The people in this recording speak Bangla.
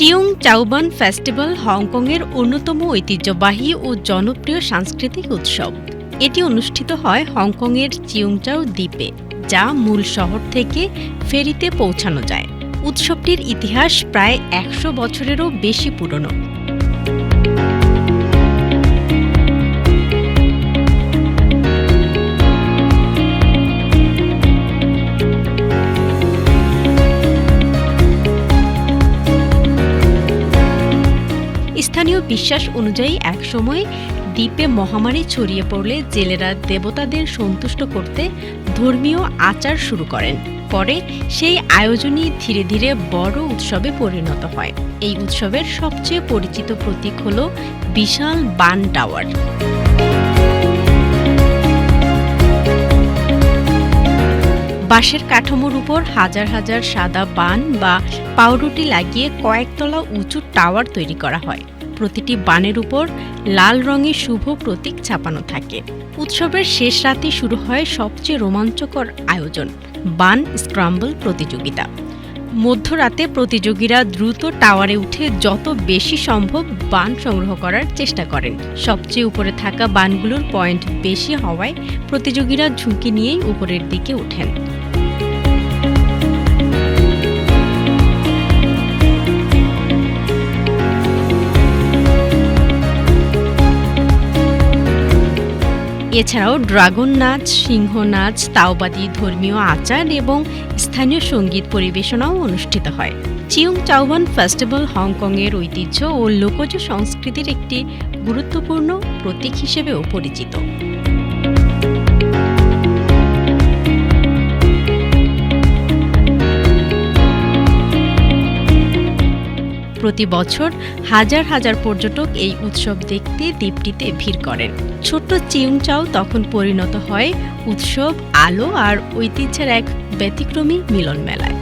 চিয়ং চাওবান ফেস্টিভ্যাল হংকংয়ের অন্যতম ঐতিহ্যবাহী ও জনপ্রিয় সাংস্কৃতিক উৎসব। এটি অনুষ্ঠিত হয় হংকংয়ের চিয়ংচাও দ্বীপে, যা মূল শহর থেকে ফেরিতে পৌঁছানো যায়। উৎসবটির ইতিহাস প্রায় ১০০ বছরেরও বেশি পুরনো। স্থানীয় বিশ্বাস অনুযায়ী একসময় দ্বীপে মহামারী ছড়িয়ে পড়লে জেলেরা দেবতাদের সন্তুষ্ট করতে ধর্মীয় আচার শুরু করেন। পরে সেই আয়োজনই ধীরে ধীরে বড় উৎসবে পরিণত হয়। এই উৎসবের সবচেয়ে পরিচিত প্রতীক হল বিশাল বান টাওয়ার। বাঁশের কাঠামোর উপর হাজার হাজার সাদা বান বা পাউরুটি লাগিয়ে কয়েকতলা উঁচু টাওয়ার তৈরি করা হয়। প্রতিটি বানের উপর লাল রঙের শুভ প্রতীক ছাপানো থাকে। উৎসবের শেষ রাতে শুরু হয় সবচেয়ে রোমাঞ্চকর আয়োজন, বান স্ক্রাম্বল প্রতিযোগিতা। মধ্যরাতে প্রতিযোগীরা দ্রুত টাওয়ারে উঠে যত বেশি সম্ভব বান সংগ্রহ করার চেষ্টা করেন। সবচেয়ে উপরে থাকা বানগুলোর পয়েন্ট বেশি হওয়ায় প্রতিযোগীরা ঝুঁকি নিয়েই উপরের দিকে ওঠেন। এছাড়াও ড্রাগন নাচ, সিংহ নাচ, তাওবাদী ধর্মীয় আচার এবং স্থানীয় সঙ্গীত পরিবেশনাও অনুষ্ঠিত হয়। চিয়ং চাওবান ফেস্টিভ্যাল হংকংয়ের ঐতিহ্য ও লোকজ সংস্কৃতির একটি গুরুত্বপূর্ণ প্রতীক হিসেবেও পরিচিত। প্রতি বছর হাজার হাজার পর্যটক এই উৎসব দেখতে দ্বীপটিতে ভিড় করেন। ছোট্ট চিয়ংচাও তখন পরিণত হয় উৎসব, আলো আর ঐতিহ্যের এক ব্যতিক্রমী মিলন মেলায়।